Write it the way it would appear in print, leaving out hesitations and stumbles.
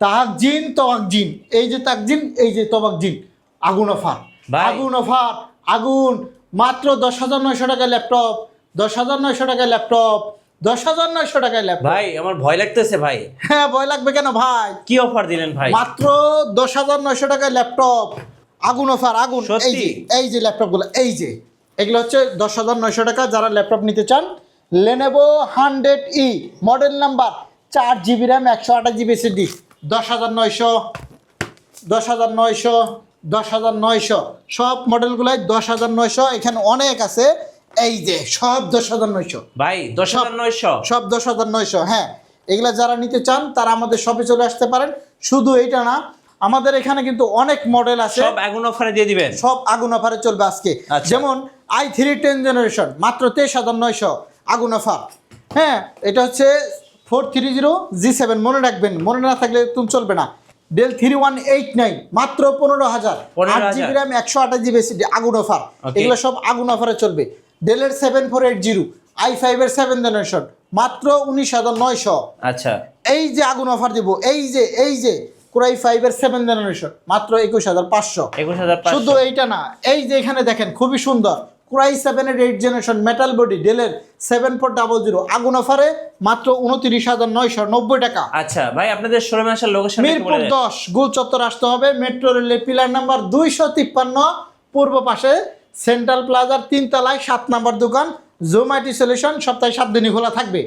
তাকজিন তবাকজিন, এই যে তাকজিন, এই যে তবাকজিন, আগুন অফার, ভাই। আগুন অফার, আগুন। মাত্র 10,900 টাকায় ল্যাপটপ, 10,900 টাকায় ল্যাপটপ, 10,900 টাকায় ল্যাপটপ। ভাই আমার ভয় লাগতেছে ভাই, হ্যাঁ, ভয় লাগবে কেন ভাই? কি অফার দিলেন ভাই? মাত্র 10,900 টাকায় ল্যাপটপ, আগুন অফার, আগুন। সত্যি? এই যে ল্যাপটপগুলো, এই যে এগুলো হচ্ছে 10,900 টাকা। যারা ল্যাপটপ নিতে চান, Lenovo 100E, model number 4GB RAM, 128GB SSD, 10,900, 10,900, 10,900, সব মডেলগুলাই 10,900। এখানে অনেক আছে, এই যে সব 10,900 ভাই 10,900? সব 10,900। হ্যাঁ, এগুলা যারা নিতে চান তারা আমাদের শপে চলে আসতে পারেন। শুধু এইটা না, আমাদের এখানে কিন্তু অনেক মডেল আছে, সব আগুন অফারে দিয়ে দিবেন? সব আগুন অফারে চলবে আজকে। আচ্ছা। যেমন i3 10 জেনারেশন মাত্র 23,900, আগুন অফার। হ্যাঁ, এটা হচ্ছে 430G7, মনে রাখবেন, মনে না থাকলে তুমি চলবে না। ডেল 3189 মাত্র 15,000, 8GB র্যাম, 128GB SSD, আগুন অফার। Okay. এগুলো সব আগুন অফারে চলবে। ডেলের 7480, i5 এর 7 জেনারেশন মাত্র 19,900। আচ্ছা। এই যে আগুন অফার দিব, এই যে কোরাই 5 এর 7 জেনারেশন মাত্র 21,500। 21,500? শুধু এইটা না, এই যে এখানে দেখেন খুবই সুন্দর কোরাই 7 এর 8 জেনারেশন মেটাল বডি ডেলের 7400, আগুন অফারে মাত্র 29,990 টাকা। আচ্ছা ভাই, আপনাদের শোরুমে আসার লোকেশন মিরপুর 10 গোল চত্বর আসতে হবে, মেট্রো রেলের পিলার নাম্বার 253 পূর্ব পাশে, সেন্ট্রাল প্লাজার 3 তলায় 7 নম্বর দোকান। জোম্যাটো সলিউশন সপ্তাহে 7 দিনই খোলা থাকবে।